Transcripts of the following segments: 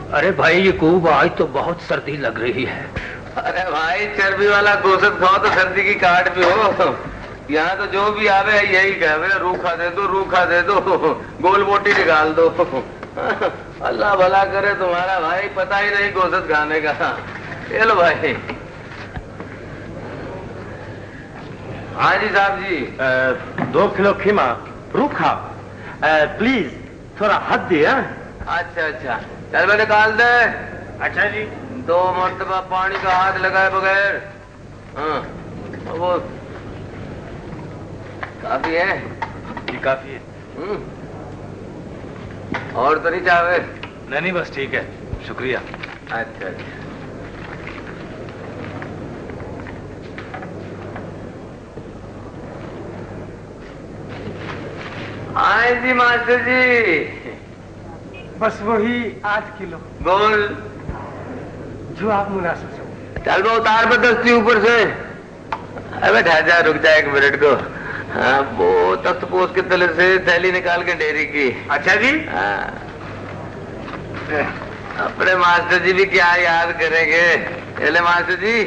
अरे भाई ये खूब आज तो बहुत सर्दी लग रही है। अरे भाई चर्बी वाला गोश्त खाओ तो सर्दी की काट भी हो। यहाँ तो जो भी आवे यही कहे रूखा दे दो, रूखा दे दो, गोल बोटी निकाल दो। अल्लाह भला करे तुम्हारा भाई, पता ही नहीं गोश्त खाने का। ये लो भाई। हाँ जी साहब जी। 2 किलो खीमा रूखा प्लीज, थोड़ा हद दिया। अच्छा अच्छा चल मैं निकाल दे। अच्छा जी। 2 मरतबा पानी का हाथ लगाए बगैर। हाँ वो काफी है जी, काफी है। और तो नहीं चाहे? नहीं बस ठीक है, शुक्रिया। अच्छा अच्छा। हाँ जी मास्टर जी। बस वही 8 किलो गोल जो आप मुनासिब समझो। चल मैं उतार पे दस्ती ऊपर से। अबे ठहर, रुक जा 1 मिनट को। हाँ वो तख्त पोस के तले से थैली निकाल के डेयरी की। अच्छा जी। हाँ अपने मास्टर जी भी क्या याद करेंगे। चले मास्टर जी,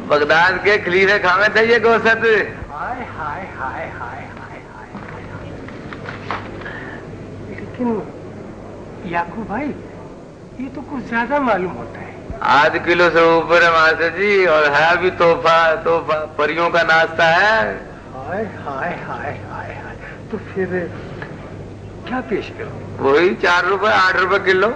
बगदाद के खलीफे खावे थे ये गोश्त। हाय हाय हाय हाय हाय हाय। लेकिन याकूब भाई ये तो कुछ ज्यादा मालूम होता है। आध किलो से ऊपर है मास्टर जी, और है भी तोहफा परियों का नाश्ता है। हाय हाय हाय हाय हाय। तो फिर क्या पेश करो? वही 4 रुपए 8 रुपए किलो।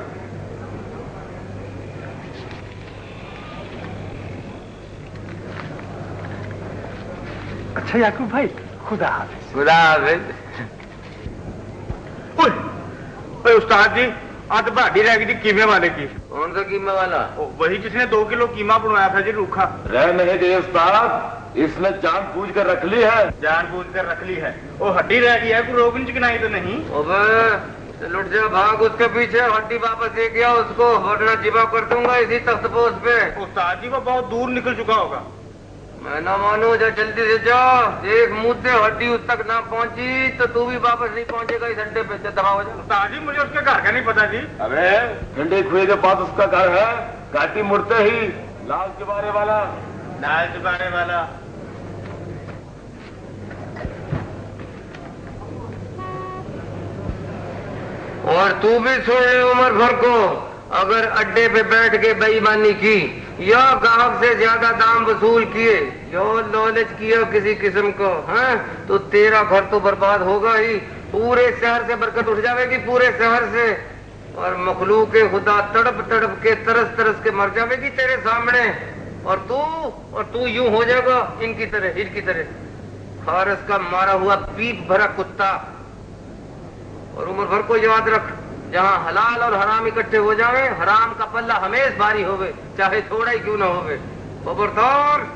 अच्छा याकूब भाई, खुदा हाफिज। खुदा हाफिज। उस्ताद जी आज भाड़ी रह गई थी कीमे वाले की। कौन सा कीमा वाला? वही जिसने 2 किलो कीमा बनवाया था जी रूखा। रह नहीं गई उस्ताद, इसने जान बूझ कर रख ली है। जान बूझ कर रख ली है। वो हड्डी रह गई है, कोई रोगन चिकनाई तो नहीं? अबे लुट जा, भाग उसके पीछे, हड्डी वापस ले गया उसको, वरना जिबा कर दूंगा इसी तख्तपोश पे। उस्ताद जी वो बहुत दूर निकल चुका होगा। मैं ना मानू, जा जल्दी से जाओ। एक मुद्दे हड्डी उस तक ना पहुंची तो तू भी वापस नहीं पहुंचेगा इस अड्डे पे। दबा हो जा। उस्ताद जी मुझे उसके घर का नहीं पता जी। अरे ठंडे कुएं के पास उसका घर है, घाटी मुड़ते ही लाल चुबारे वाला। लाल चुबारे वाला। और तू भी सुन ले उम्र भर को, अगर अड्डे पे बैठ के बेईमानी की या ग्राहक से ज्यादा दाम वसूल किए या लालच किया किसी किस्म को, हाँ तो तेरा घर तो बर्बाद होगा ही। पूरे शहर से बरकत उठ जाएगी, पूरे शहर से। और मखलूक खुदा तड़प तड़प के तरस तरस के मर जाएगी तेरे सामने। और तू यूं हो जाएगा इनकी तरह फारस का मारा हुआ पीप भरा कुत्ता। और उम्र भर को याद रख, जहाँ हलाल और हराम इकट्ठे हो जावे, हराम का पल्ला हमेशा भारी होवे, चाहे थोड़ा ही क्यों ना होवे। खबरदार।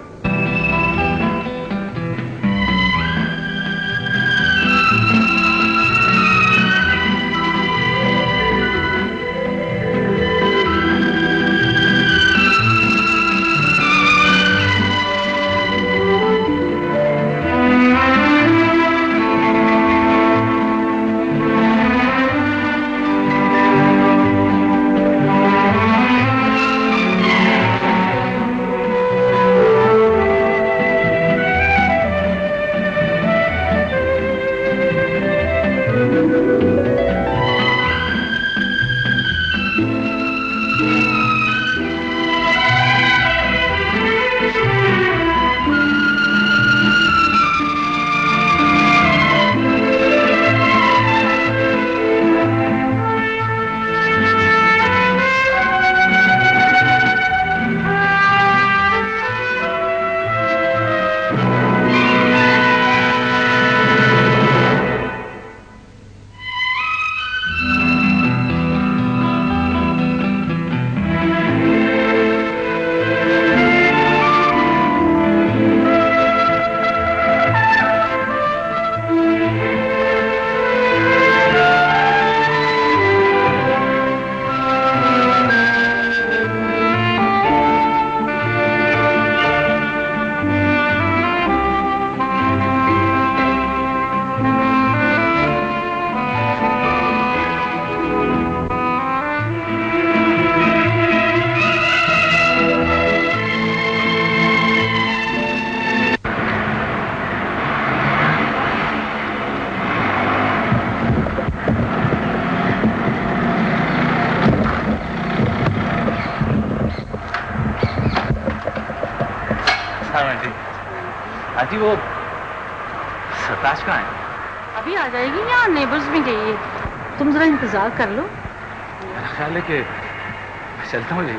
आंटी वो सरताज कहाँ है? अभी आ जाएगी, यहाँ नेबर्स में गई है, तुम जरा इंतजार कर लो। मेरा ख्याल है कि मैं चलता हूँ जी।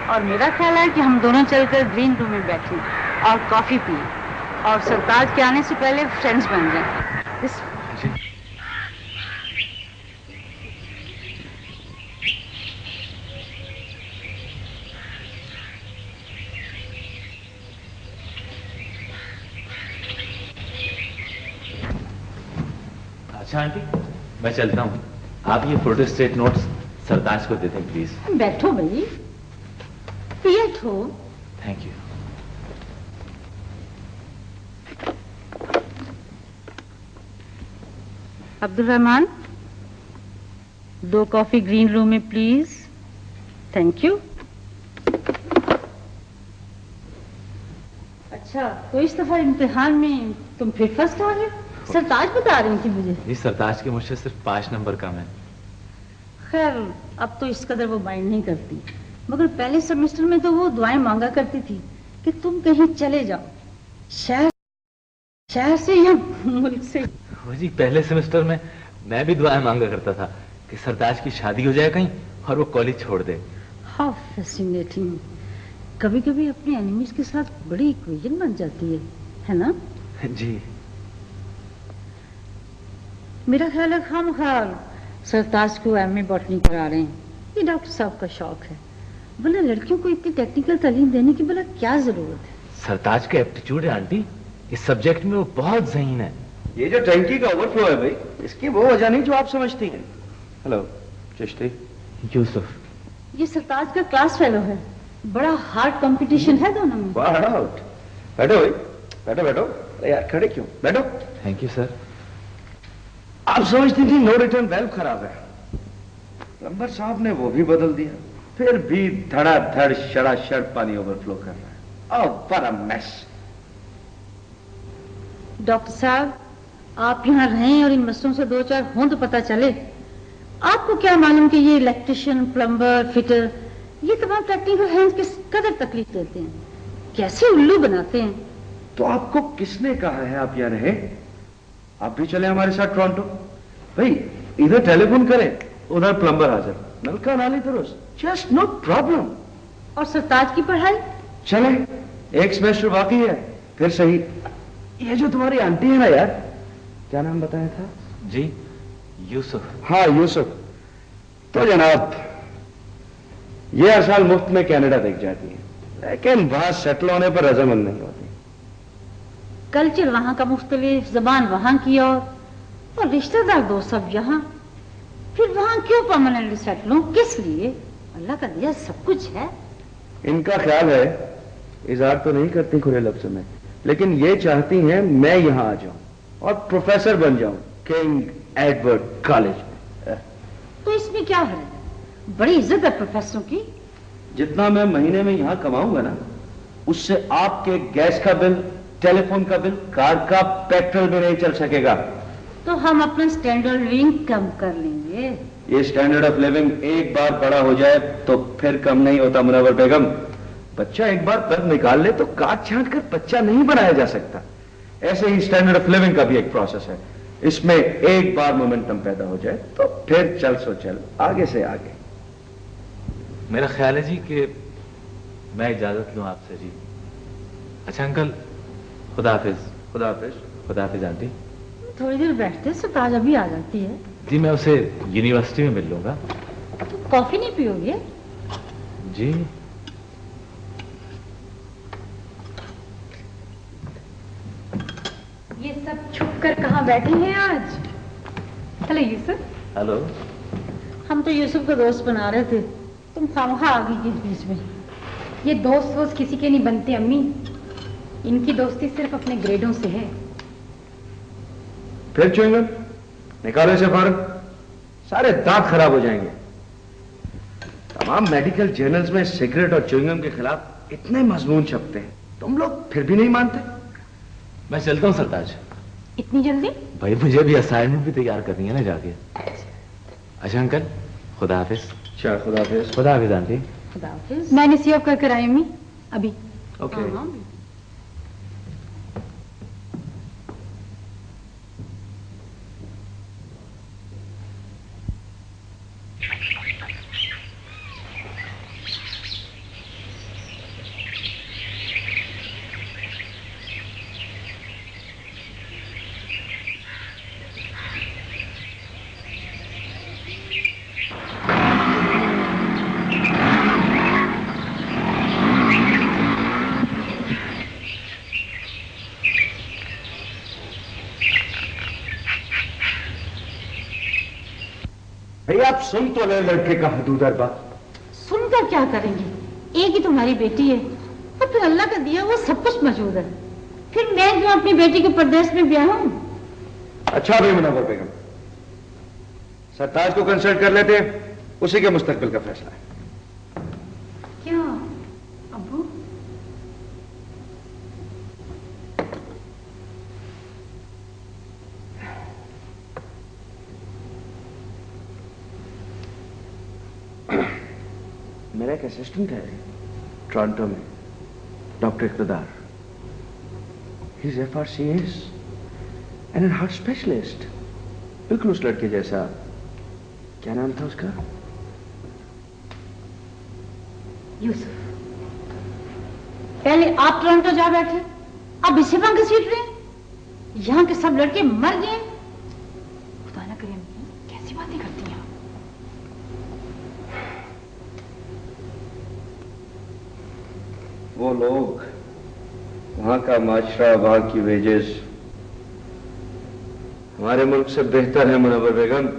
और मेरा ख्याल है कि हम दोनों चलकर ग्रीन रूम में बैठें और कॉफी पिए और सरताज के आने से पहले फ्रेंड्स बन जाएं। जी। अच्छा आंटी, मैं चलता हूँ। आप ये फोटो स्टेट नोट्स सरताज को दे दें प्लीज। बैठो भाई, बैठो। Thank you. Abdul Rahman, 2 coffee green room में प्लीज। Thank you. अच्छा, तो इस दफा इम्तिहान में तुम फिर फर्स्ट आ गए? सरताज बता रही थी मुझे। जी, सरताज के मुझसे सिर्फ 5 नंबर कम है। खैर, अब तो इस कदर वो माइंड नहीं करती, मगर पहले सेमेस्टर में तो वो दुआएं मांगा करती थी कि तुम कहीं चले जाओ, शहर से या मुल्क से। वो जी, पहले सेमेस्टर में मैं भी दुआएं मांगा करता था कि सरताज की शादी हो जाए कहीं और वो कॉलेज छोड़ दे। How fascinating. कभी कभी अपने एनिमीज के साथ बड़ी इक्वेशन बन जाती है ना? जी। मेरा ख्याल है खामखाल सरताज को एमए बॉटनी करा रहे हैं, ये डॉक्टर साहब का शौक है, बोला लड़कियों को इतनी टेक्निकल तालीम देने की बोला क्या जरूरत है? सरताज का एप्टीट्यूड है आंटी, इस सब्जेक्ट में वो बहुत ज़हीन है। ये जो टंकी का ओवरफ्लो है भाई, इसकी वो वजह नहीं जो आप समझती हैं। हेलो चिश्ती। यूसुफ। ये सरताज का क्लास फेलो है, बड़ा हार्ड कंपटीशन है दोनों में। आउट। बैठो भाई, बैठो बैठो। अरे यार खड़े क्यों, बैठो। Thank you sir. आप समझती थी नो रिटर्न वेल्व खराब है, प्लम्बर साहब ने वो भी बदल दिया, फिर भी धड़ाधड़ शड़ाशड़ पानी ओवरफ्लो कर रहा है। Oh what a mess. Doctor साहब, आप यहाँ रहें और इन मसलों से 2-4 हों तो पता चले। आपको क्या मालूम कि ये इलेक्ट्रिशियन, प्लम्बर, फिटर, ये तमाम टेक्निकल हैंड्स किस कदर तकलीफ देते हैं, कैसे उल्लू बनाते हैं। तो आपको किसने कहा है आप यहाँ रहे? आप भी चले हमारे साथ टोरंटो। भाई इधर टेलीफोन करें, उधर प्लम्बर हाजिर, नलका नाली दुरुस्त, जस्ट नो प्रॉब्लम। और सरताज की पढ़ाई? चले, एक सेमेस्टर बाकी है, फिर सही। ये जो तुम्हारी आंटी है ना यार, क्या नाम बताया था? जी, यूसुफ। हाँ यूसुफ। तो जनाब ये हर साल मुफ्त में कनाडा देख जाती है, लेकिन वहां सेटल होने पर रजामंद नहीं होती। कल्चर वहां का मुख्तलिफ, जबान वहां की और रिश्तेदार दोस्त सब यहाँ, फिर वहां क्यों परमानेंटली सेटल हो? किस लिए? अल्लाह का दिया सब कुछ है। इनका ख्याल है, इज़हार तो नहीं करती खुले लफ्ज़ों में, लेकिन ये चाहती हैं मैं यहां आ जाऊं और प्रोफेसर बन जाऊं किंग एडवर्ड कॉलेज में। तो इसमें क्या है? बड़ी इज्जत है प्रोफेसरों की। जितना मैं महीने में यहां कमाऊंगा ना, उससे आपके गैस का बिल, टेलीफोन का बिल, कार का पेट्रोल भी नहीं चल सकेगा। तो हम अपना स्टैंडर्ड लिविंग कम कर लेंगे। ये स्टैंडर्ड ऑफ लिविंग एक बार बड़ा हो जाए तो फिर कम नहीं होता मुनव्वर बेगम। बच्चा एक बार दर्द निकाल ले तो काट छांट कर बच्चा नहीं बनाया जा सकता। ऐसे ही स्टैंडर्ड ऑफ लिविंग का भी एक प्रोसेस है, इसमें एक बार मोमेंटम पैदा हो जाए तो फिर चल सो चल, आगे से आगे। मेरा ख्याल है जी कि मैं इजाजत लूं आपसे जी। अच्छा अंकल, खुदा हाफिज। खुदा हाफिज। खुदा हाफिज आंटी। थोड़ी देर बैठते, सरताज अभी आ जाती है। जी मैं उसे यूनिवर्सिटी में मिल लूंगा। तो कॉफी नहीं पियोगे? जी ये सब छुप कर कहाँ बैठे हैं आज? हेलो यूसुफ। हेलो। हम तो यूसुफ को दोस्त बना रहे थे, तुम खामखा आ गई किस बीच में। ये दोस्त वोस्त किसी के नहीं बनते अम्मी, इनकी दोस्ती सिर्फ अपने ग्रेडों से है। फिर च्युइंगम निकालो इसे बाहर, सारे दांत खराब हो जाएंगे। तमाम मेडिकल जर्नल्स में सिगरेट और च्युइंगम के खिलाफ इतने मजमून छपते हैं, तुम लोग फिर भी नहीं मानते। मैं चलता हूँ सरताज। इतनी जल्दी? भाई मुझे भी असाइनमेंट भी तैयार करनी है ना जाके। अच्छा अंकल, खुदा हाफिज। अच्छा खुदा हाफिज। खुदा हाफिज आंटी। खुदा हाफिज। मैंने सी ऑफ कर आई अम्मी अभी। ओके। सुन तो ले लड़के का हदूद अरबा। सुनकर क्या करेंगे, एक ही तुम्हारी बेटी है और फिर अल्लाह का दिया वो सब कुछ मौजूद है। फिर मैं क्यों अपनी बेटी को परदेश में ब्याहूं? अच्छा भाई मुनव्वर बेगम, सरताज को कंसल्ट कर लेते, उसी के मुस्तकबिल का फैसला है। क्या अब्बू? मेरा एक असिस्टेंट है टोरंटो में, doctor Iqtidar. He is FRCS and an heart specialist, बिल्कुल उस लड़के जैसा। क्या नाम था उसका? यूसुफ। पहले आप टोरंटो जा बैठे, अब इसे पंख सीट रहे हैं। यहाँ के सब लड़के मर गए। खुदा ना करे, कैसी बातें करती हैं आप। वो लोग, वहां का माशरा, वहां की वेजेस हमारे मुल्क से बेहतर है मुनव्वर बेगम।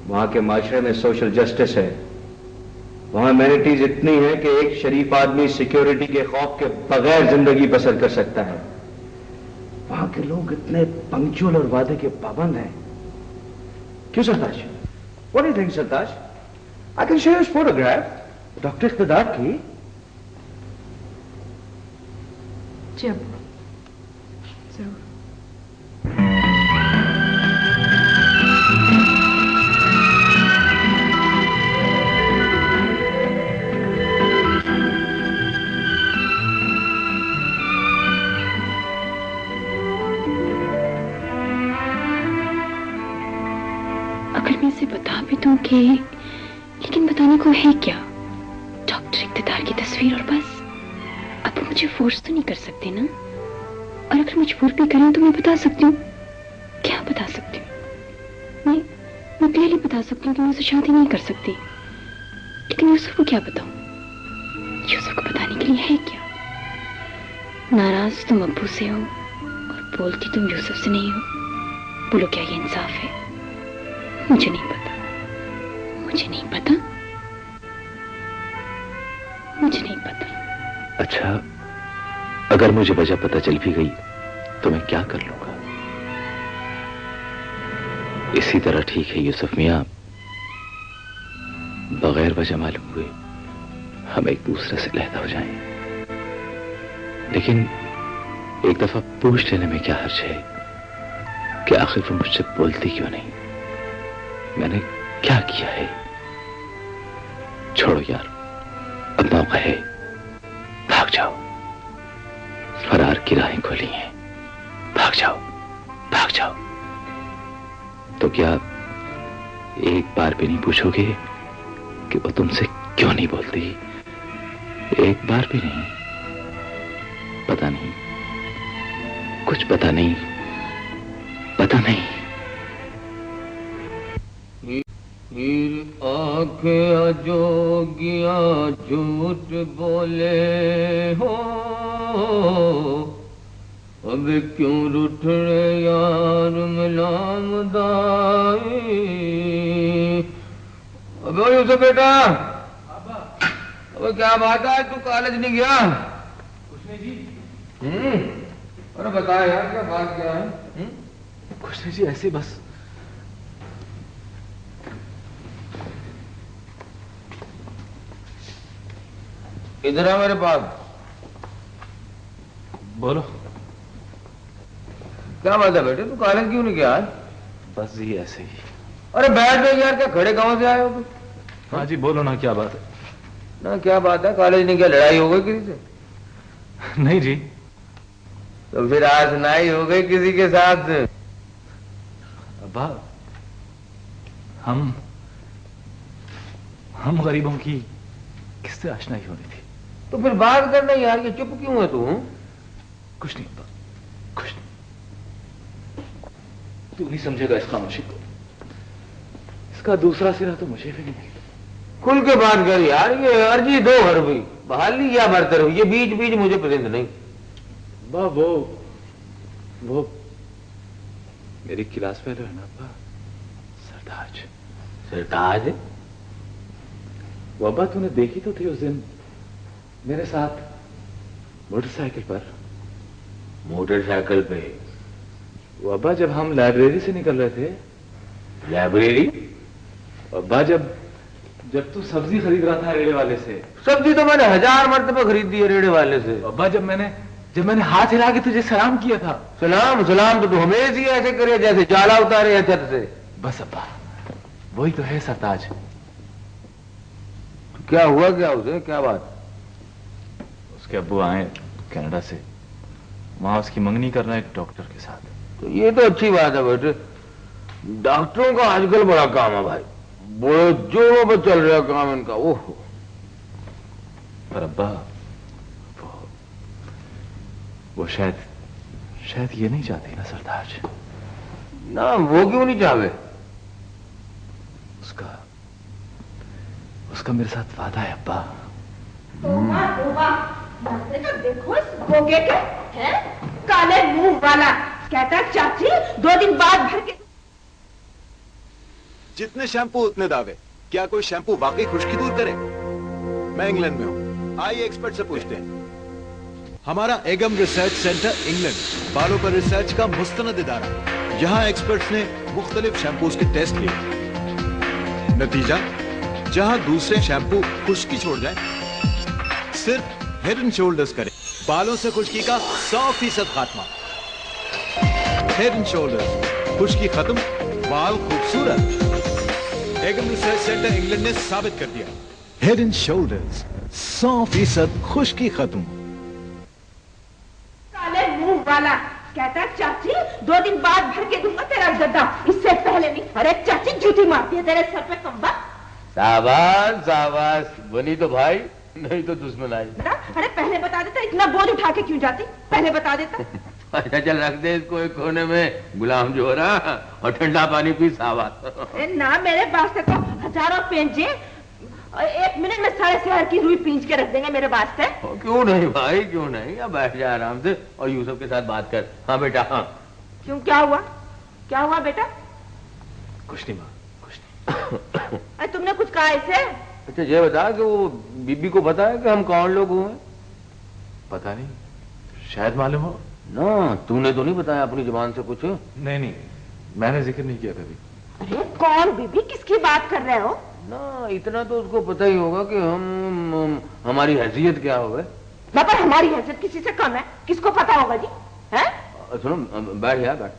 वहां के माशरे में सोशल जस्टिस है, वहां एमेनिटीज इतनी है कि एक शरीफ आदमी सिक्योरिटी के खौफ के बगैर जिंदगी बसर कर सकता है। वहां के लोग इतने पंक्चुअल और वादे के पाबंद हैं। क्यों Sartaj? What do you think Sartaj? I can show you his photograph doctor Iqtidar की। जी अब्बू, जरूर। अगर मैं इसे बता भी दूं कि, लेकिन बताने को है क्या? डॉक्टर इक़्तिदार की तस्वीर और बस। अब वो मुझे फोर्स तो नहीं कर सकते ना, और अगर मजबूर भी करें तो मैं बता सकती हूँ। क्या बता सकती हूँ? मैं क्लियरली बता सकती हूँ कि मैं उसे शादी नहीं कर सकती, लेकिन यूसुफ को क्या बताऊं? यूसुफ को बताने के लिए है क्या? नाराज तुम अब्बू से हो और बोलती तुम यूसुफ से नहीं हो। बोलो, क्या ये इंसाफ है? मुझे नहीं पता, मुझे नहीं पता, मुझे नहीं पता। अच्छा, अगर मुझे वजह पता चल भी गई तो मैं क्या कर लूंगा? इसी तरह ठीक है यूसुफ मियां, बगैर वजह मालूम हुए हम एक दूसरे से अलहदा हो जाएं। लेकिन एक दफा पूछ लेने में क्या हर्ज है कि आखिर वो मुझसे बोलती क्यों नहीं? मैंने क्या किया है? छोड़ो यार, अब मौका है, भाग जाओ। फरार की राहें खोली हैं, भाग जाओ, भाग जाओ। तो क्या एक बार भी नहीं पूछोगे कि वो तुमसे क्यों नहीं बोलती? एक बार भी नहीं? पता नहीं, कुछ पता नहीं, पता नहीं। हीर आंखें अजोगिया झूठ बोले हो, अब क्यों रूठ रहे यार मिलाम दाई। अबे यूसुफ बेटा, अबे क्या बात है, तू कॉलेज नहीं गया? कुछ नहीं जी। अरे बता यार, क्या बात क्या है? कुछ नहीं जी, ऐसे बस। इधर आ मेरे पास। बोलो। क्या बात है बेटे, तू कॉलेज क्यों नहीं गया आज? बस जी ऐसे ही। अरे बैठ जाओ यार, क्या खड़े गांव से आए हो तुम? हाँ जी बोलो ना, क्या बात है? ना क्या बात है, कॉलेज नहीं गया, लड़ाई हो गई किसी से? नहीं जी। तो फिर आज सुनाई हो गई किसी के साथ? अब्बा, हम गरीबों की किससे आशनाई होनी थी। तो फिर बात करना यार, ये चुप क्यों है तू? कुछ नहीं अब्बा, कुछ नहीं। तू नहीं समझेगा इस खामोशी को, इसका दूसरा सिरा तो मुझे भी नहीं मिलता। खुल के बात कर यार, ये अर्जी दो हर भी बहाली या बरतर हुई, ये बीच बीच मुझे पसंद नहीं। अब्बा वो मेरी क्लास फेलो है ना अब्बा, सरताज। सरताज, वो अब्बा तूने देखी तो थी उस दिन मेरे साथ मोटरसाइकिल पर। मोटरसाइकिल पे? वो अब्बा जब हम लाइब्रेरी से निकल रहे थे। लाइब्रेरी? अब्बा जब तू सब्जी खरीद रहा था रेड़े वाले से। सब्जी तो मैंने 1000 मरतबा खरीद दी है रेड़े वाले से। अब्बा जब मैंने हाथ हिला के तुझे सलाम किया था। सलाम तो तू हमेशा ही ऐसे करे जैसे जाला उतारे है छत से। बस अब्बा वही तो है सरताज। क्या हुआ क्या उसे, क्या बात? उसके अब्बू आए कनाडा से, वहां उसकी मंगनी करना एक डॉक्टर के साथ। तो ये तो अच्छी बात है बेटे, डॉक्टरों का आजकल बड़ा काम है भाई, बड़े जोरों पर चल रहा काम इनका। ओहो। पर अब्बा वो शायद ये नहीं चाहती ना सरताज। ना वो क्यों नहीं चाहे? उसका मेरे साथ वादा है अब्बा। देखो इस गोगे के हैं, काले मुंह वाला कहता है चाची 2 दिन बाद भर के। जितने शैम्पू उतने दावे। क्या कोई शैम्पू वाकई खुश्की दूर करे? मैं इंग्लैंड में हूं, आइए एक्सपर्ट से पूछते हैं। हमारा एगम रिसर्च सेंटर इंग्लैंड बालों पर रिसर्च का मुस्तनद इदारा। यहां एक्सपर्ट्स ने मुख्तलिफ शैम्पूज के टेस्ट लिए। नतीजा, जहां दूसरे शैम्पू खुश्की छोड़ जाए, सिर्फ हेड एंड शोल्डर्स करें बालों से खुश्की का 100% खात्मा। हेड एंड शोल्डर्स, खुश्की खत्म, बाल खूबसूरत। एगम रिसर्च सेंटर इंग्लैंड ने साबित कर दिया, हेड एंड शोल्डर्स 100% खुश्की खत्म। काले मुंह वाला कहता है चाची 2 दिन बाद भर के दूंगा तेरा गद्दा, इससे पहले नहीं। अरे चाची जूती मारती है तेरे सर पे कंबा। शाबाश बनी तो भाई, नहीं तो दुश्मन आई। अरे पहले बता देता, इतना बोझ उठा के क्यों जाती, पहले बता देता। अच्छा चल रख दे इसको एक कोने में, गुलाम जो हो रहा, और ठंडा पानी पी। शाबाश। ना मेरे वास्ते तो हजारों पेंचे, 1 मिनट में सारे शहर की रुई पींच के रख देंगे मेरे वास्ते। क्यों नहीं भाई, क्यों नहीं, अब बैठ जा आराम से और यूसुफ के साथ बात कर। हाँ बेटा हाँ। क्यों, क्या हुआ बेटा? कुछ नहीं माँ, कुछ नहीं। अरे तुमने कुछ कहा इसे? अच्छा ये बता कि वो बीबी को पता है कि हम कौन लोग हुए? पता नहीं, शायद मालूम हो ना। तूने तो नहीं बताया अपनी जुबान से कुछ? नहीं, मैंने जिक्र नहीं किया कभी। अरे कौन बीबी, किसकी बात कर रहे हो? ना इतना तो उसको पता ही होगा कि हमारी हैसियत क्या होगा। पर हमारी हैसियत किसी से कम है, किसको पता होगा जी? हैं? सुनो बैठ यार बैठ।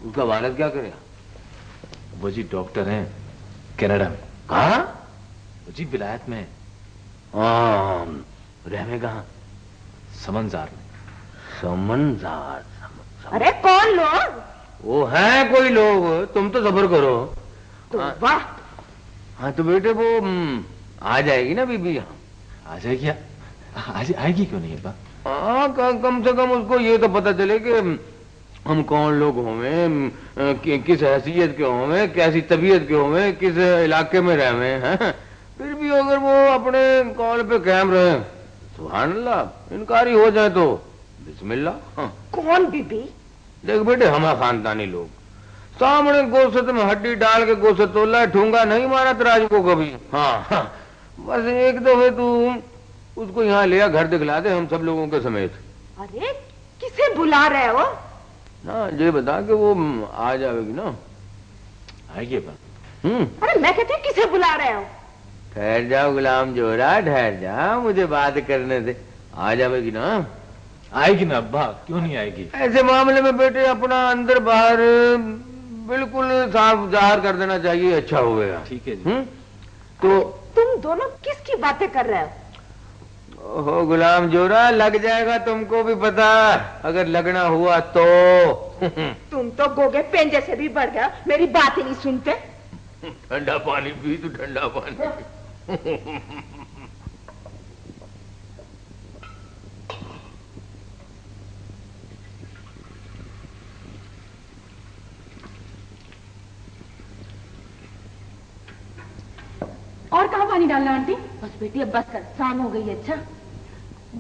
उसका वालिद क्या करेगा? वो जी डॉक्टर हैं कनाडा में। कहाँ? वो जी विलायत में। रहने कहाँ? समंजार में। समंजार? अरे कौन लोग? वो है कोई लोग, तुम तो सब्र करो। तो वाह। हाँ तो बेटे वो आ जाएगी ना बीबी यहाँ? आ जाएगी? आएगी क्यों नहीं अब्बा? हाँ कम से कम उसको ये तो पता चले कि हम कौन लोग होवे, किस हैसियत के होवे, कैसी तबीयत के होवे, किस इलाके में रहे हैं। फिर भी अगर वो अपने कॉल पे कायम रहे, सुभान अल्लाह, इनकारी हो जाए तो बिस्मिल्लाह। हाँ। कौन बीबी? देख बेटे, हमारा खानदानी लोग, सामने गोश्त में हड्डी डाल के गोश्त तोला, ठूंगा नहीं मारा तराजू को कभी। हाँ, बस एक दफे तू उसको यहाँ ले आ, घर दिखला दे हम सब लोगों के समेत। अरे किसे बुला रहे हो? ना ये बता कि वो आ जाएगी ना? आएगी अब्बा। अरे मैं कहती हूँ किसे बुला रहे हो? ठहर जाओ गुलाम जोरा, ठहर जाओ, मुझे बात करने दे। आ जाएगी ना? आएगी ना अब्बा, क्यों नहीं आएगी? ऐसे मामले में बेटे अपना अंदर बाहर बिल्कुल साफ जाहिर कर देना चाहिए, अच्छा होगा। ठीक है जी। तो तुम दोनों किसकी बातें कर रहे हो? ओहो गुलाम जोरा, लग जाएगा तुमको भी पता, अगर लगना हुआ तो। तुम तो गोगे पेंजे से भी बढ़ गया, मेरी बात ही नहीं सुनते। ठंडा पानी पी तू, ठंडा पानी। और कहाँ पानी डालना आंटी? बस बेटी अब बस कर, शाम हो गई है। अच्छा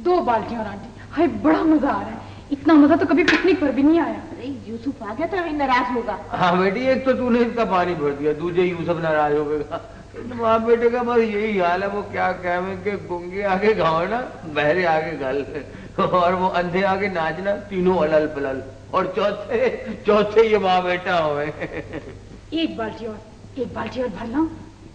2 बाल्टियां और आंटी। हाय बड़ा मजा आ रहा है, इतना मजा तो कभी पिकनिक पर भी नहीं आया। अरे यूसुफ आ गया तो अभी नाराज होगा। हाँ बेटी, एक तो तूने इसका पानी भर दिया, दूसरे यूसुफ नाराज हो गएगा। माँ बेटे का बस यही हाल है। वो क्या कहे कि गुंगे आगे गाओ ना, बहरे आगे गल, और वो अंधे आगे नाचना, तीनों अलल पलल, और चौथे ये माँ बेटा हुए। एक बाल्टी और भर लो।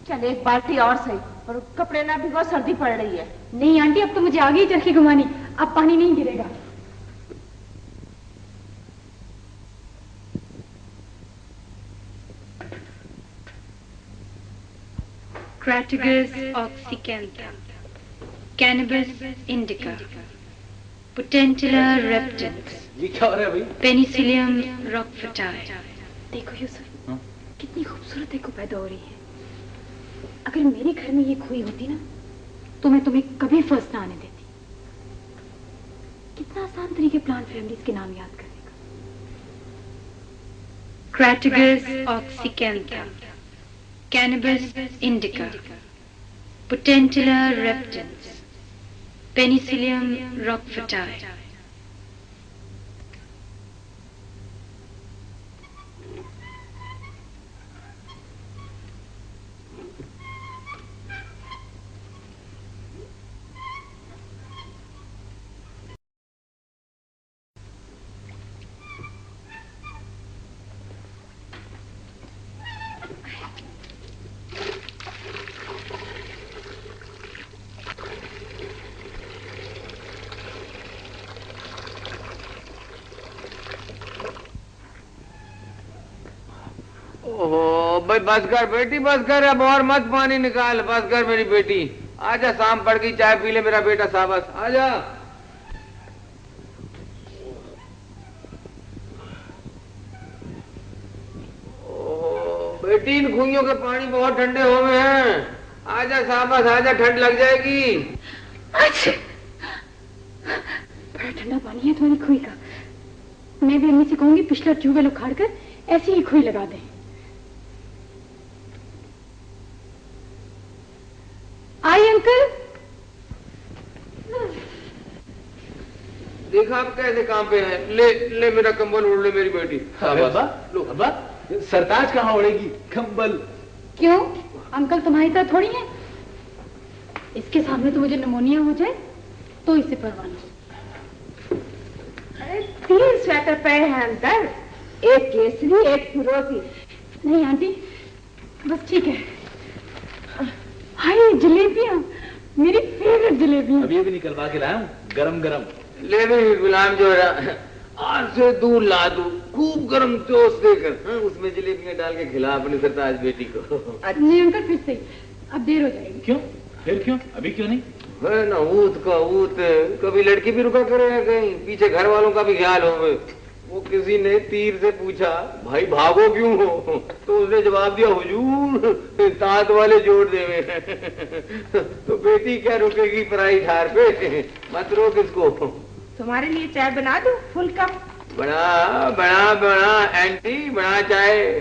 चल एक बाल्टी और सही, और कपड़े ना भिगो, सर्दी पड़ रही है। नहीं आंटी, अब तो मुझे आगे ही चरखी घुमानी, अब पानी नहीं गिरेगा। Crataegus oxycanthum, Cannabis indica, Potentilla reptans, ये क्या हो रहा है भाई? Penicillium roqueforti। देखो यूसुफ, कितनी खूबसूरत एक पैदा हो रही है। अगर मेरे घर में ये खोई होती ना, तो मैं तुम्हें कभी फर्स्ट ना आने देती। कितना आसान तरीके प्लांट फैमिलीज के नाम याद करने का। Crataegus oxycanthum, Cannabis indica, Potentilla reptans, Penicillium roqueforti। ओहो भाई, बस कर बेटी, बस कर, अब और मत पानी निकाल, बस कर मेरी बेटी। आजा, शाम पड़ गई, चाय पी ले मेरा बेटा साबस, आजा। ओहो बेटी, इन खुइयों के पानी बहुत ठंडे हो गए हैं। आजा साबस, आजा, ठंड लग जाएगी। अच्छा, बड़ा ठंडा पानी है तुम्हारी खुई का। मैं भी अम्मी से कहूंगी पिछला ट्यूबवेल उखाड़ कर ऐसी ही खुई लगा दें। आई अंकल। देखा आप कैसे काम पे हैं। ले ले मेरा कंबल ओढ़ ले मेरी बेटी। अब्बा, लो अब्बा, सरताज कहाँ ओढ़ेगी कंबल? क्यों, अंकल तुम्हारी तरह थोड़ी है। इसके सामने तो मुझे निमोनिया हो जाए तो इसे परवाह नहीं। अरे 3 स्वेटर पे हैं अंदर, एक केसरी एक फिरोजी। नहीं आंटी, बस ठीक है। हाय जलेबियां, मेरी फेवरेट जलेबियां। अभी अभी निकलवा के लाया हूँ, गरम गरम। ले भी गुलाम जो आज से दूध ला दूं, खूब गरम टोस्ट देकर, उसमें जलेबियां डाल के खिला अपनी सरताज बेटी को। नहीं अंकल, फिर से अब देर हो जाएगी। क्यों, फिर क्यों, अभी क्यों नहीं? है ना, ऊत का ऊत, कभी लड़की भी रुका करेगा कहीं, पीछे घर वालों का भी ख्याल हो। वो किसी ने तीर से पूछा, भाई भागो क्यों हो, तो उसने जवाब दिया, हुजूर तात वाले जोड़ देवे। तो बेटी क्या रुकेगी पराई ठार पे, मत रोक इसको। तुम्हारे लिए चाय बना दूं, फुल कप? बड़ा बड़ा बड़ा आंटी, बड़ा चाय।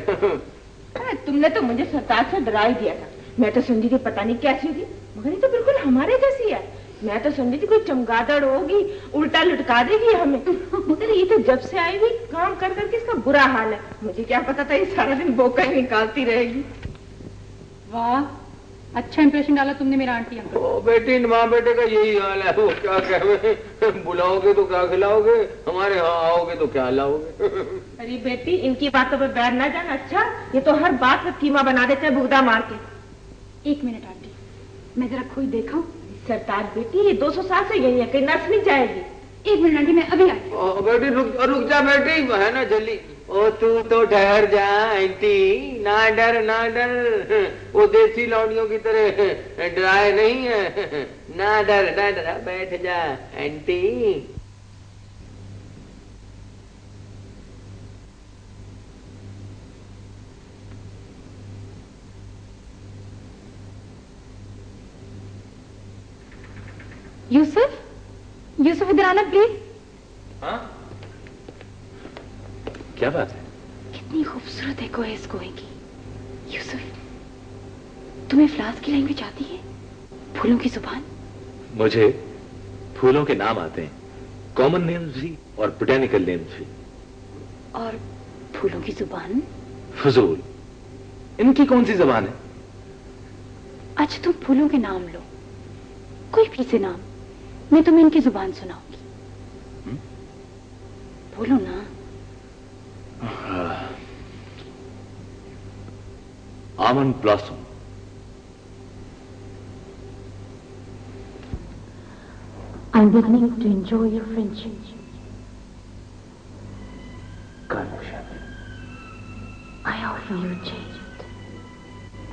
तुमने तो मुझे सरताज से डरा ही दिया था। मैं तो समझी थी पता नहीं कैसी होगी, मगर ये तो बिल्कुल हमारे जैसी है। मैं तो समझी थी कोई चमगादड़ होगी, उल्टा लटका देगी हमें। मगर ये तो जब से आई हुई काम कर करके इसका बुरा हाल है। मुझे क्या पता था ये सारा दिन बोका ही निकालती रहेगी। वाह, अच्छा इंप्रेशन डाला तुमने मेरा आंटी अंकल। ओ बेटी, माँ बेटे का यही हाल है। वो क्या कहे, बुलाओगे तो क्या खिलाओगे, हमारे यहाँ आओगे तो क्या लाओगे। अरे बेटी, इनकी बातों पे बैर ना जाना। अच्छा, ये तो हर बात में कीमा बना देते हैं बुगदा मार के। 1 मिनट आंटी, मैं जरा खुई देखा। सरताज बेटी, ये 200 साल से यही है, कहीं नस नहीं जाएगी। 1 मिनट आंटी, मैं अभी आती। बेटी रुक जा बेटी, है ना जल्दी। ओ तू तो ठहर जा आंटी, ना डर ना डर, वो देसी लौंडियों की तरह डराए नहीं है। ना डर ना डरा, बैठ जा आंटी। यूसुफ, यूसुफ इधर आना प्लीज। हाँ, क्या बात है? कितनी खूबसूरत है कोई इस कोई की। यूसुफ, तुम्हें फ्लावर्स की लैंग्वेज आती है, फूलों की जुबान? मुझे फूलों के नाम आते हैं, कॉमन नेम्स भी और बोटेनिकल नेम्स भी। और फूलों की जुबान? फजूल, इनकी कौन सी जबान है? अच्छा तुम फूलों के नाम लो, कोई भी से नाम, मैं तुम्हें इनकी जुबान सुनाऊंगी। बोलो ना। Almond blossom, I'm beginning to enjoy your friendship. Confusion. I offer you change.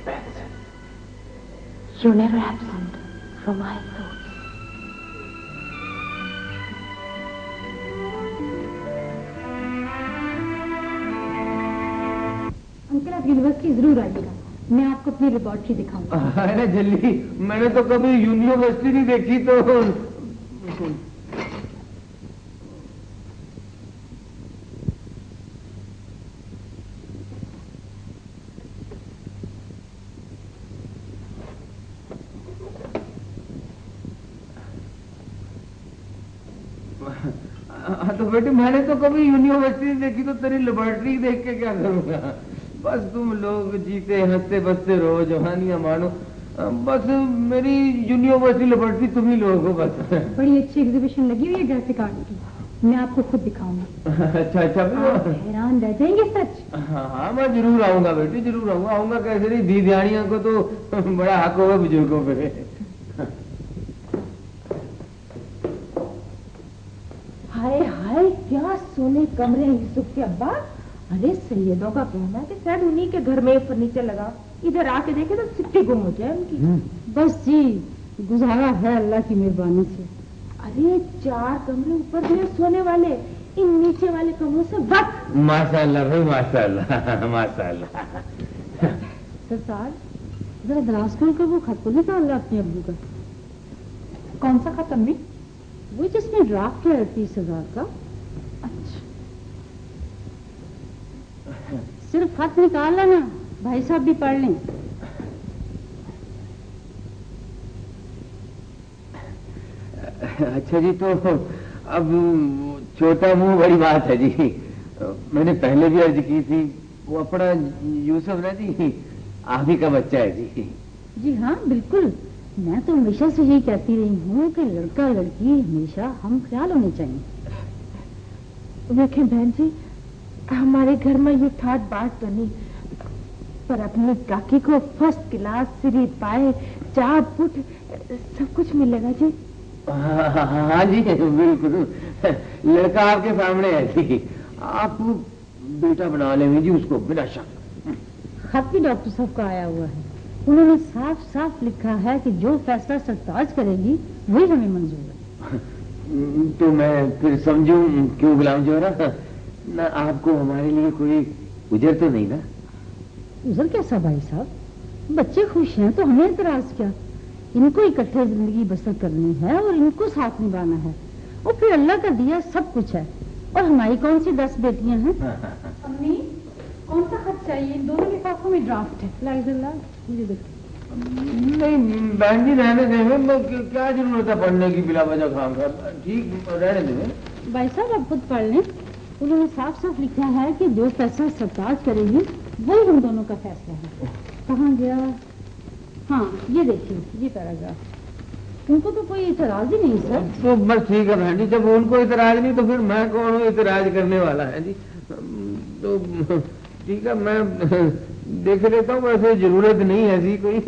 Benson. You're never absent from my thoughts. Uncle आप यूनिवर्सिटी जरूर आइएगा, मैं आपको अपनी लेबोरेटरी दिखाऊंगा। अरे जल्दी, मैंने तो कभी यूनिवर्सिटी नहीं देखी तो। तो बेटे मैंने तो कभी यूनिवर्सिटी देखी तो तेरी लेबोरेटरी देख के क्या करूंगा। बस तुम लोग जीते हंसते बसते रहो, जवानियां मानो, बस मेरी यूनिवर्सिटी लेबोरेटरी तुम ही लोग हो बस। बड़ी अच्छी एग्जीबिशन लगी हुई है ग्राफिक आर्ट की, मैं आपको खुद दिखाऊंगा। अच्छा अच्छा, आप हैरान रह जाएंगे सच। हाँ मैं जरूर आऊंगा बेटी, जरूर आऊंगा। आऊंगा कैसे नहीं, दीदियानियों को तो बड़ा हक होगा बुजुर्गों पे। हाय हाय क्या सोने कमरे हैं यूसुफ के अब्बा। अरे सैयदों का कहना है कि शायद उन्हीं के घर में फर्नीचर लगा, इधर आके देखे तो सिक्के गुम हो जाए उनकी। बस जी गुजारा है अल्लाह की मेहरबानी से। अरे 4 कमरे ऊपर में सोने वाले, इन नीचे वाले कमरों से वक्त। माशाअल्लाह भाई माशाअल्लाह माशाअल्लाह। सरताज जरा दराज खोल कर वो खत को निकाल लो अपने अब्बू का। कौन सा खत अम्मी? वो जिसमें ड्राफ्ट है 30,000 का। अच्छा सिर्फ खत निकाल लेना, भाई साहब भी पढ़ लें। अच्छा जी, तो अब छोटा मुंह बड़ी बात है जी। मैंने पहले भी अर्ज की थी, वो अपना यूसुफ ना जी आप ही का बच्चा है जी। जी हाँ बिल्कुल, मैं तो हमेशा से यही कहती रही हूँ कि लड़का लड़की हमेशा हम ख्याल होने चाहिए। देखें बहन जी, हमारे घर में ये ठाट बाट तो नहीं, पर अपनी काकी को फर्स्ट क्लास सीढ़ी पाए चाह पुट सब कुछ मिलेगा जी। हाँ जी बिल्कुल, लड़का आपके सामने है जी, आप बेटा बना लेंगे जी उसको बिना शक। खत भी डॉक्टर साहब का आया हुआ है, उन्होंने साफ साफ लिखा है कि जो फैसला सरताज करेगी वही हमें मंजूर है। तो मैं फिर समझूं क्यों गुलाम जोहरा, ना आपको हमारे लिए कोई उजर तो नहीं ना? उजर कैसा भाई साहब, बच्चे खुश हैं तो हमें एतराज क्या। इनको इकट्ठे जिंदगी बसर करनी है और इनको साथ निभाना है, और फिर अल्लाह का दिया सब कुछ है। और हमारी कौन सी 10 बेटियां हैं। अम्मी कौन सा खत चाहिए? दोनों लिफाफों में ड्राफ्ट है। मुझे देखो। नहीं बहन जी रहने देंगे, क्या जरूरत है पढ़ने की बिला वजह खाम का, ठीक रहने देंगे। भाई साहब आप खुद पढ़ लें, उन्होंने साफ साफ लिखा है कि जो फैसला सरताज करेगी वही हम दोनों का फैसला है। कहाँ गया? हाँ ये देखिए ये पैराग्राफ। उनको तो कोई इतराज ही नहीं सर। तो बस ठीक है बहन जी, जब उनको इतराज नहीं तो फिर मैं कौन हूँ इतराज करने वाला है जी। तो ठीक है मैं देख लेता हूँ, वैसे जरूरत नहीं है ऐसी कोई।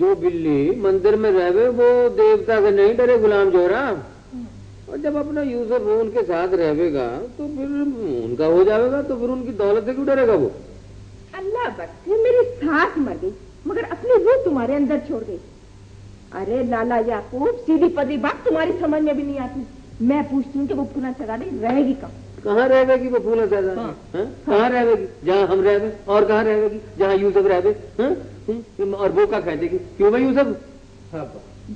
जो बिल्ली मंदिर में रहवे वो देवता से नहीं डरे गुलाम जोहरा, और जब अपना यूसुफ उनके साथ रहेगा तो फिर उनका हो जाएगा, तो फिर उनकी दौलत से क्यों डरेगा वो? अल्लाह बख्शे मेरी सास मर गई मगर अपनी रूह तुम्हारे अंदर छोड़ गई। अरे लाला याकूब, सीधी पदी बात तुम्हारी समझ में भी नहीं आती। मैं पूछती हूँ कि वो फूला सगाड़ी रहेगी कब? कहाँ रहेगी वो फूला सगाड़ी? कहाँ रहेगी? जहाँ हम रहे। और कहाँ रहेगी? जहाँ यूसुफ रहे। और वो क्या कह देगी? क्यों भाई यूसुफ?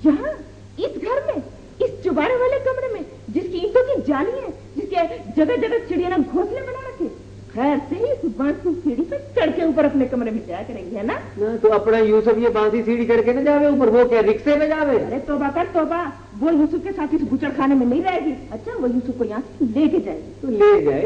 यहाँ इस घर में, इस चुबारे वाले कमरे में जिसकी ईंटों की जाली है, जिसके जगह जगह चिड़िया ने घोंसले बना रखे, खैर से इस बांसी सीढ़ी पे चढ़ के ऊपर अपने कमरे में जाया करेंगे, है ना? तो अपना यूसुफ ये बांसी सीढ़ी चढ़ के न जावे ऊपर, वो क्या रिक्शे में जावे? अरे तौबा कर तौबा, वो यूसुफ के साथ इस गुचड़ खाने में नहीं रहेगी। अच्छा, वो यूसुफ को यहाँ से लेके जाएगी। तो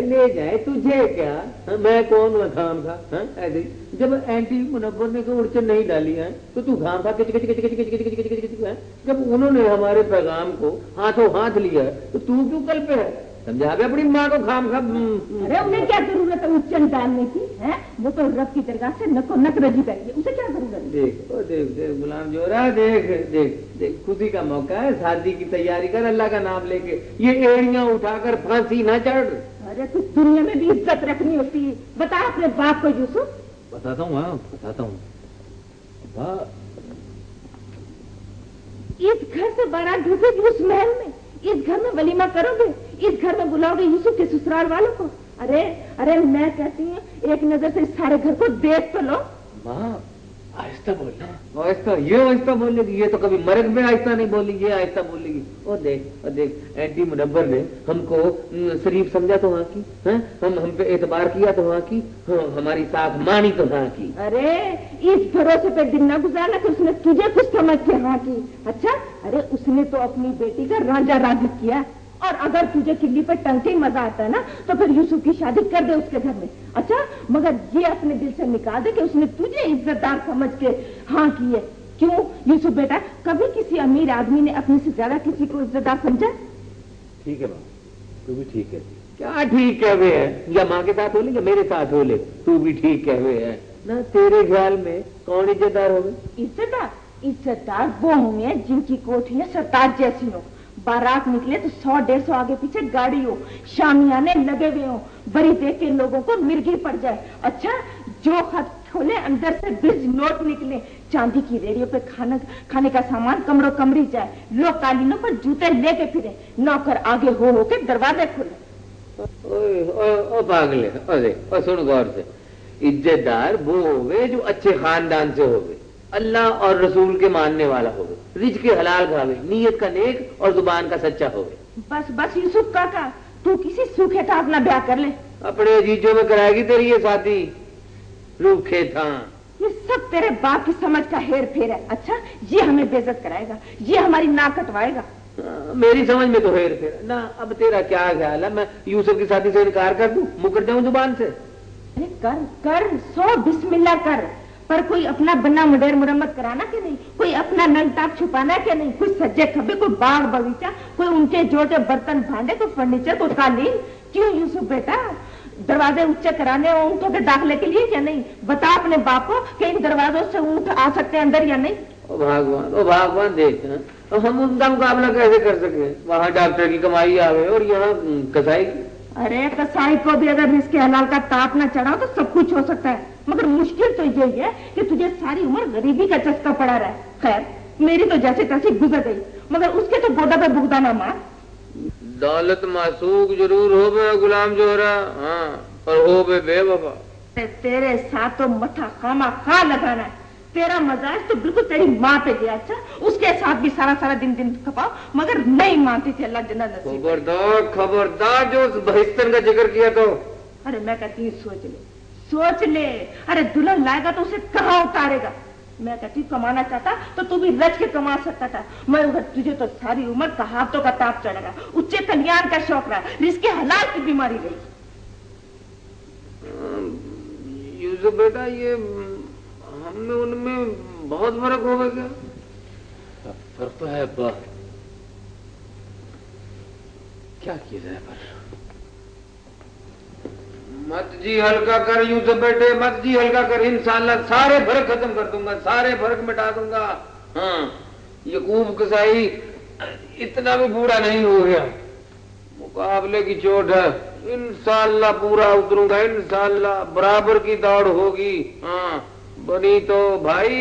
ले जाए तुझे क्या? मैं कौन हूँ खाम खा? ऐसे जब एंटी मुनव्वर ने कोई उड़चन नहीं डाली है तो तू खाम खा किच किच किच किच किच किच किच किच है। जब उन्होंने हमारे पैगाम को हाथों हाथ लिया तो तू क्यों कल पे है? समझा दे अपनी माँ को खाम खा। अरे उन्हें क्या जरूरत है उच्चन डालने की? है वो तो रब की दरगाह से नको नक रजी करेगी, उसे क्या जरूरत है? देख ओ देख देख गुलाम जोरा, देख देख देख, खुशी का मौका है, शादी की तैयारी कर अल्लाह का नाम लेके, ये एड़ियां उठाकर फांसी ना चढ़। अरे कुछ दुनिया में भी इज्जत रखनी होती है, बता अपने बाप को यूसुफ। बताता हूँ, हाँ बताता हूँ। इस घर से बारात ढूंढेगी उस महल में, इस घर में वलीमा करोगे, इस घर में बुलाओगे यूसुफ के ससुराल वालों को। अरे अरे मैं कहती हूँ एक नजर से इस सारे घर को देख तो लो। माँ आहिस्ता बोलना, आहिस्ता, ये आहिस्ता बोलेगी, ये तो कभी मर्ग में आहिस्ता नहीं बोलेगी, ये आहिस्ता बोलेगी। ओ देख एंटी मुनव्वर ने हमको शरीफ समझा तो वहाँ की, हम पे एतबार किया तो वहाँ की, हमारी साथ मानी तो वहाँ की। अरे इस भरोसे पे दिन न गुजारना कि उसने तुझे कुछ समझ के हाँ की। अच्छा, अरे उसने तो अपनी बेटी का राजा राधिक किया, और अगर तुझे किल्ली पे टंके मजा आता है ना तो फिर यूसुफ की शादी कर दे उसके घर में। अच्छा, मगर ये अपने दिल से निकाल दे कि उसने तुझे इज्जतदार समझ के हाँ की है। क्यों यूसुफ बेटा, कभी किसी अमीर आदमी ने अपने से ज्यादा किसी को इज्जतदार समझा? ठीक है माँ, तू भी ठीक है। क्या ठीक है वे है? या माँ के साथ हो ले या मेरे साथ हो ले, तू भी ठीक है वे है ना। तेरे ख्याल में कौन इज्जतदार होगा? इज्जतदार वो होंगे जिनकी कोठियां सरताज जैसी हो, बारात निकले तो 100-150 आगे पीछे गाड़ी हो, शामियाने लगे हुए हो, बड़ी देख के लोगों को मिर्गी पड़ जाए। अच्छा, जो खत खोले अंदर से 20 नोट निकले, चांदी की रेडियो पे खाने का सामान कमरों कमरी जाए, लोग कालीनों पर जूते लेके फिरे, नौकर आगे हो के दरवाजे खुले। ओ पागले, ओ सुन गौर से, इज्जतदार वो होवे जो अच्छे खानदान से होवे, अल्लाह और रसूल के मानने वाला होवे, रिज़्क़ के हलाल खावे, नीयत का नेक और जुबान का सच्चा होवे। बस यूसुफ काका, तू किसी सूखे था अपना ब्याह कर ले। अपने अजीजों में कराएगी तेरी ये शादी? रूखे था, ये सब तेरे बाप की समझ का हेर फेर है। अच्छा, ये हमें बेइज्जत कराएगा, ये हमारी नाक कटवाएगा। मेरी समझ में तो हेर फेर ना। अब तेरा क्या ख्याल है, मैं यूसुफ की शादी से इनकार कर दूं, मुकर जाऊं जुबान से? अरे कर 100 बिस्मिल्लाह कर, पर कोई अपना बना मुडेर मुरम्मत कराना के नहीं, कोई अपना नलटाप छुपाना के नहीं, कोई सज्जे खब्बे, कोई बाग बगीचा, कोई ऊंचे जोड़े बर्तन भांडे, कोई फर्नीचर, कोई कालीन। क्यों यूसुफ बेटा, दरवाजे ऊंचे कराने और ऊँटों के दाखिले के लिए या नहीं? बता अपने बाप को कि इन दरवाजों से ऊँट आ सकते हैं अंदर या नहीं? ओ भगवान देख, हम उनका मुकाबला कैसे कर सके? वहाँ डॉक्टर की कमाई आवे और यहाँ कसाई की। अरे कसाई को भी अगर इसके हलाल का ताप ना चढ़ाओ तो सब कुछ हो सकता है, मगर मुश्किल तो यही है कि तुझे सारी उम्र गरीबी का चस्का पड़ा रहा है। खैर, मेरी तो जैसे तैसे गुजर गई, मगर उसके तो गोदा पे भुगता ना मार। दौलत मासूक जरूर हो बे गुलाम जोहरा, हाँ, पर हो बे बेवफा। तेरे साथ तो मथा खामा खा लगाना है, तेरा मजाज तो बिल्कुल तेरी माँ पे गया। अच्छा, उसके साथ भी सारा दिन खपाओ, मगर नहीं मानती थी अल्लाह जन्नत नसीब। खबरदार जो उस बहिस्तर का जिक्र किया तो। अरे मैं कहती हूँ सोच ले। अरे दुल्हन लाएगा तो उसे कहाँ उतारेगा? मैं कहती हूँ कमाना चाहता तो तू भी रच के कमा सकता था, मगर तुझे तो सारी उम्र कहावतों का ताप चढ़ेगा, उच्चे कल्याण का शौक रहा, रिज़्क़ हलाल की बीमारी रही। यूसुफ बेटा, ये हमें उनमें बहुत फर्क होगा क्या? फर्क तो है अब्बा, क्या किया जाए? पर मत जी हल्का कर यूसुफ बेटे, मत जी हल्का कर। इंशाअल्लाह सारे फर्क खत्म कर दूंगा, सारे फर्क मिटा दूंगा। हाँ, यकूब कसाई इतना भी बूढ़ा नहीं हो गया, मुकाबले की चोट है। इंशाअल्लाह पूरा उतरूंगा, इंशाअल्लाह बराबर की दौड़ होगी। हाँ, बनी तो भाई,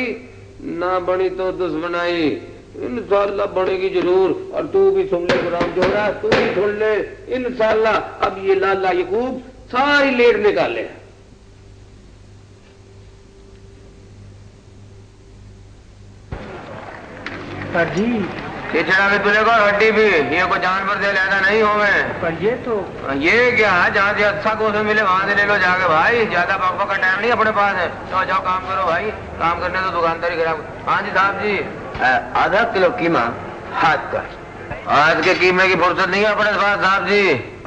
ना बनी तो दुश्मनाई। इंशाअल्लाह बनेगी जरूर। और तू भी सुन ले गुलाम जोहरा, तू भी सुन ले, इंशाअल्लाह अब ये लाला यकूब सारी लेट निकाले। सर जी, खिचड़ा भी तुलेगा और हड्डी भी, ये कोई जानवर से लेना नहीं हो मैं। पर ये तो ये क्या है, जहाँ से अच्छा गोश्त मिले वहां से ले लो जाके भाई, ज्यादा बकबक का टाइम नहीं अपने पास है। तो जाओ काम करो भाई, काम करने तो दुकानदारी खराब। हाँ जी साहब जी। आधा किलो कीमा हाथ का। आज के कीमे की फुर्सत नहीं है अपने पास साहब जी।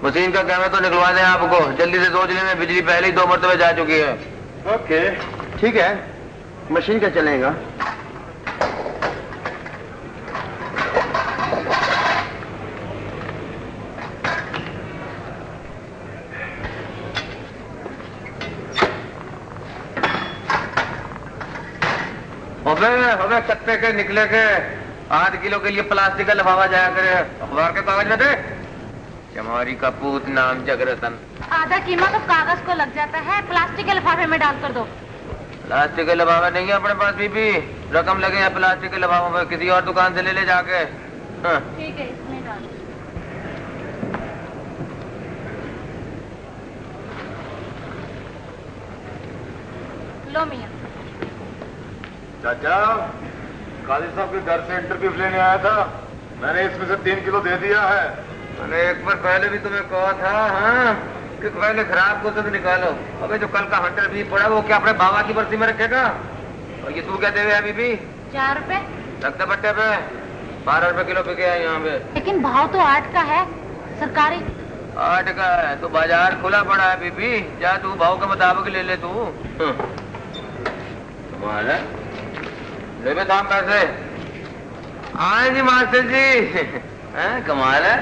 मशीन का कैमरा तो निकलवा दें आपको, जल्दी से सोच लें, बिजली पहले ही 2 मरतबे जा चुकी है। ओके ठीक है, मशीन का चलेगा। अबे कत्ते के निकले के आध किलो के लिए प्लास्टिक का लिफाफा जाया करे, अखबार के कागज में दे। चमारी का पूत नाम जगरतन। आधा कीमा तो कागज को लग जाता है, प्लास्टिक के लिफाफे में डाल कर दो। प्लास्टिक के लिफाफा नहीं है अपने पास बीबी, रकम लगे हैं प्लास्टिक के लिफाफों पर, किसी और दुकान से ले जाके। ठीक है, इसमें डाल। लो मियां। चाचा, काजी साहब के घर से इंटरव्यू लेने आया था, मैंने इसमें से 3 किलो दे दिया है। मैंने एक बार पहले भी तुम्हें कहा था हाँ, कि पहले खराब को तो निकालो। अबे जो कल का हंटर भी पड़ा वो क्या अपने बाबा की बर्सी में रखेगा? और ये तू क्या दे रहे बीबी? 4 रुपए। रखते बट्टे पे 12 रुपए किलो बिके है यहाँ पे। लेकिन भाव तो 8 का है सरकारी। 8 का है तो बाजार खुला पड़ा है बीबी, जा तू भाव के मुताबिक ले ले तू। कमाल है, ले बे दाम पैसे। हाँ जी मास्टर जी। कमाल है,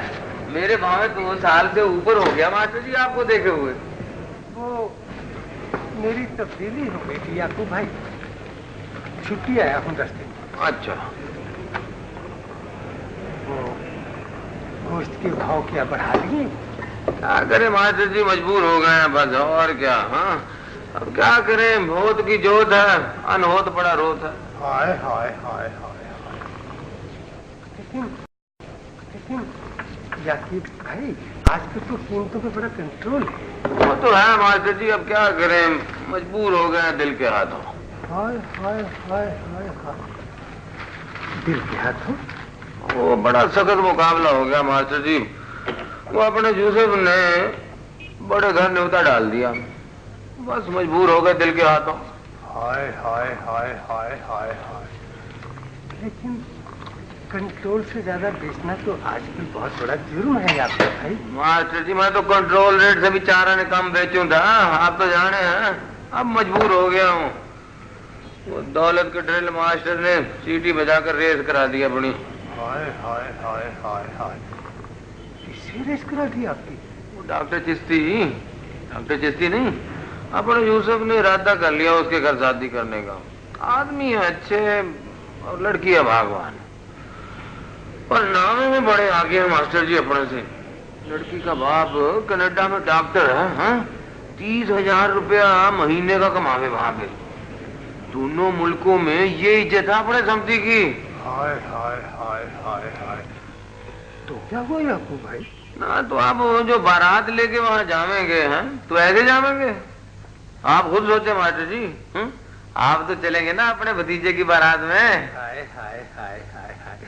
मेरे भाव में 2 साल से ऊपर हो गया मास्टर जी आपको देखे हुए। वो मेरी तब्दीली हो गई थी याकूब भाई, छुट्टी आया हूँ 10 दिन। अच्छा, वो गोश्त के भाव क्या बढ़ा दिए? क्या करे मास्टर जी, मजबूर हो गए हैं बस, और क्या। हाँ अब क्या करें, भोत की जोत है, अनहोत पड़ा रोत है। हाय हाय हाय हाय। लेकिन याकूब भाई आजकल तो कीमतों पे बड़ा कंट्रोल है। वो तो है मास्टर जी, अब क्या करें, मजबूर हो गए दिल के हाथों। हाय हाय हाय हाय हाय, दिल के हाथों? वो बड़ा सख्त मुकाबला हो गया मास्टर जी, वो अपने यूसुफ ने बड़े घर न्योता डाल दिया, बस मजबूर हो गए दिल के हाथों। हाय हाय हाय हाय हाय हाय। लेकिन कंट्रोल से ज्यादा बेचना तो आजकल बहुत बड़ा जुर्म है याकूब भाई। मास्टर जी मैं तो कंट्रोल रेट से भी 4 आने कम बेचूं था, आप तो जाने हैं, अब मजबूर हो गया हूँ। वो दौलत के ड्रिल मास्टर ने सीटी बजाकर रेस करा दी अपनी। हाय हाय हाय हाय हाय, किससे रेस करा दी आपकी? वो डॉक्टर चिश्ती नहीं, अपने यूसुफ ने इरादा कर लिया उसके घर शादी करने का। आदमी है अच्छे और लड़की है भगवान, पर नाम में बड़े आगे हैं मास्टर जी अपने से। लड़की का बाप कनाडा में डॉक्टर है, हाँ? 30,000 रुपया महीने का कमावे वहां पे। दोनों मुल्कों में ये इज्जत है अपने समझी की। हाय हाय हाय हाय हाय, तो क्या हुआ याकूब भाई? ना तो आप जो बारात लेके वहां जावेंगे हैं, तो ऐसे जावेंगे? आप खुद सोचे मास्टर जी, आप तो चलेंगे ना अपने भतीजे की बारात में। हाय हाय हाय हाय हाय,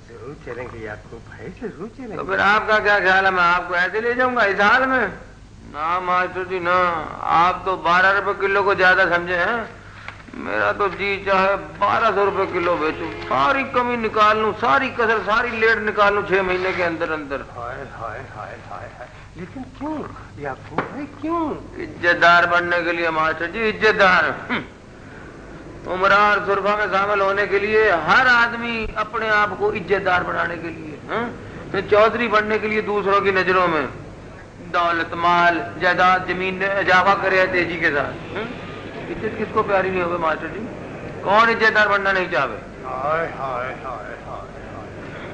जरूर चलेंगे याकूब भाई, जरूर चलेंगे। तो फिर आपका क्या ख्याल है, मैं आपको ऐसे ले जाऊंगा इस हाल में? ना मास्टर जी ना, आप तो 12 रुपए किलो को ज्यादा समझे हैं। मेरा तो जी चाहे 1200 रुपए किलो बेचूं, सारी कमी निकाल लूं, सारी कसर, सारी लेट निकाल लूं 6 महीने के अंदर अंदर। हाय हाय हाय हाय हाय, लेकिन क्यों याकूब भाई, क्यों? इज्जतदार बनने के लिए मास्टर जी, इज्जतदार। उमरा और सुरफा में शामिल होने के लिए हर आदमी अपने आप को इज्जतदार बनाने के लिए, चौधरी बनने के लिए दूसरों की नजरों में दौलत माल जायदाद जमीन में इजाफा करे तेजी के साथ। इज्जत किसको प्यारी नहीं होगी मास्टर जी? कौन इज्जतदार बनना नहीं चाहे? हाय हाय हाय हाय,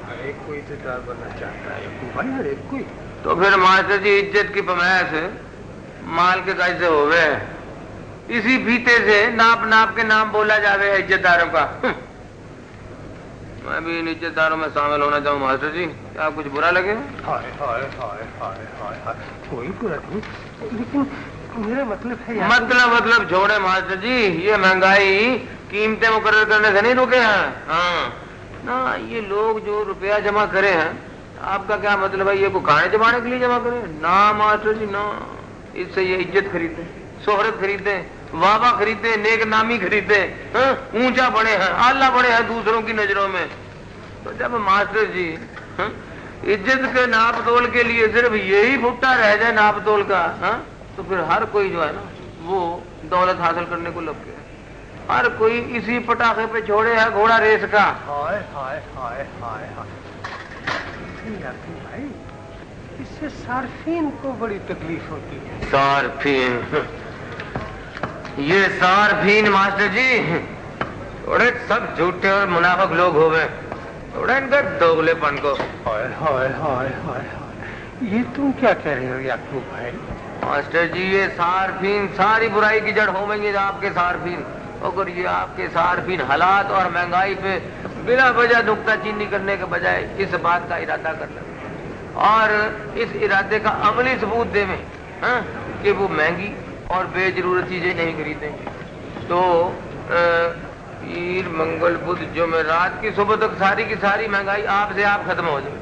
हर एक कोई इज्जतदार बनना चाहता है भाई, हर एक कोई। तो फिर मास्टर जी इज्जत की पैमाइश माल के कैसे होवे? इसी फीते से नाप नाप के नाम बोला जावे इज्जतदारों का। मैं भी इन इज्जतदारों में शामिल होना चाहूँ मास्टर जी, क्या कुछ बुरा लगे? हाय हाय हाय हाय हाय हाय, कोई बुरा नहीं, लेकिन मेरा मतलब है मतलब छोड़े मास्टर जी, ये महंगाई कीमतें मुकर्रर करने से नहीं रुके हैं। हाँ ना ये लोग जो रुपया जमा करे हैं, आपका क्या मतलब है? ये को गाने जमाने के लिए जमा करें? ना मास्टर जी ना, इससे ये इज्जत खरीदे, शोहरत खरीदे, वाहवा खरीदे, नेक नामी खरीदे, ऊंचा बने हैं, आला बने हैं दूसरों की नजरों में। तो जब मास्टर जी इज्जत के नाप तोल के लिए सिर्फ यही फुट्टा रह जाए नाप तोल का, तो फिर हर कोई जो है ना वो दौलत हासिल करने को लग गया। हर कोई इसी पटाखे पे छोड़े है घोड़ा रेस का। हाय हाय हाय हाय हाय, भाई इससे सार्फिन को बड़ी तकलीफ होती है। सार्फिन, ये सार्फिन मास्टर जी थोड़े सब झूठे और मुनाफिक लोग हो गए, थोड़ा इनका दोगलेपन को। हाय हाय हाय हाय, ये तुम क्या कह रहे हो याकूब भाई? मास्टर जी ये सार्फिन सारी बुराई की जड़ होंगे आपके सार्फिन। अगर ये आपके सार्फिन हालात और महंगाई पे बिना वजह नुक्ताचीनी करने के बजाय इस बात का इरादा कर ले और इस इरादे का अमली सबूत देवें कि वो महंगी और बेजरूरत चीजें नहीं खरीदेंगे, तो पीर मंगल बुध जुमेरात की सुबह तक सारी की सारी महंगाई आपसे आप खत्म हो जाए।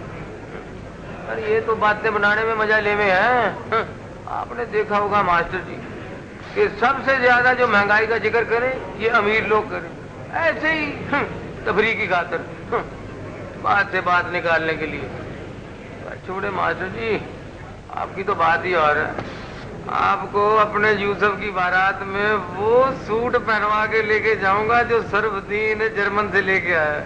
अरे ये तो बातें बनाने में मजा लेवे हैं। आपने देखा होगा मास्टर जी कि सबसे ज्यादा जो महंगाई का जिक्र करें ये अमीर लोग करें, ऐसे ही तफरीक की खातिर, बात से बात निकालने के लिए। छोड़े मास्टर जी, आपकी तो बात ही और है। आपको अपने यूसुफ की बारात में वो सूट पहनवा के लेके जाऊंगा जो सरफदीन जर्मन से लेके आया,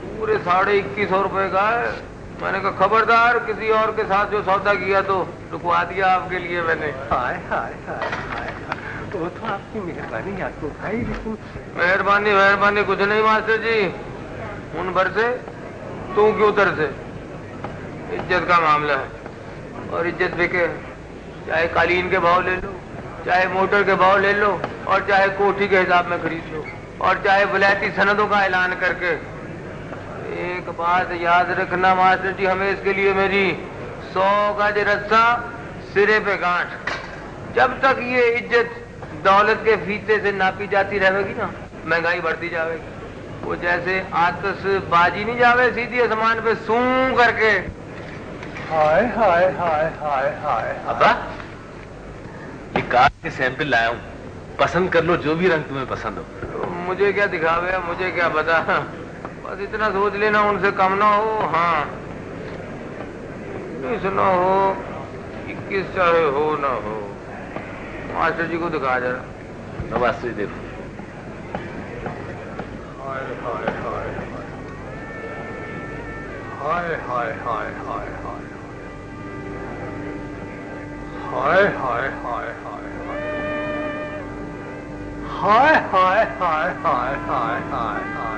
पूरे 2150 रुपए का है। मैंने कहा खबरदार किसी और के साथ जो सौदा किया तो रुकवा दिया आपके लिए मैंने। हाय हाय हाय हाय, वो तो आपकी मेहरबानी याकूब भाई। लेकिन मेहरबानी मेहरबानी कुछ नहीं मास्टर जी, उन भर से तू क्यों उधर से, इज्जत का मामला है और इज्जत बिके, चाहे कालीन के भाव ले लो, चाहे मोटर के भाव ले लो, और चाहे कोठी के हिसाब में खरीद लो, और चाहे वलायती सनदों का ऐलान करके। एक बात याद रखना मास्टर जी, हमें इसके लिए मेरी 100 गज रस्सा सिरे पे गांठ। जब तक ये इज्जत दौलत के फीते से नापी जाती रहेगी ना, महंगाई बढ़ती जाएगी। वो जैसे आतिशबाजी नहीं जावे सीधी आसमान पे सूं करके। हाय हाय हाय हाय हाय। अब्बा, ये कार के सैंपल लाया हूँ, पसंद कर लो जो भी रंग तुम्हें पसंद हो। तो मुझे क्या दिखावे, मुझे क्या पता, बस इतना सोच लेना उनसे कम ना हो। हाँ 19 ना हो, 21 चाहे हो ना हो। मास्टर जी को दिखा जरा। नवाज देखो। हाय हाय हाय हाय हाय हाय हाय हाय हाय हाय हाय हाय हाय हाय हाय हाय हाय हाय हाय।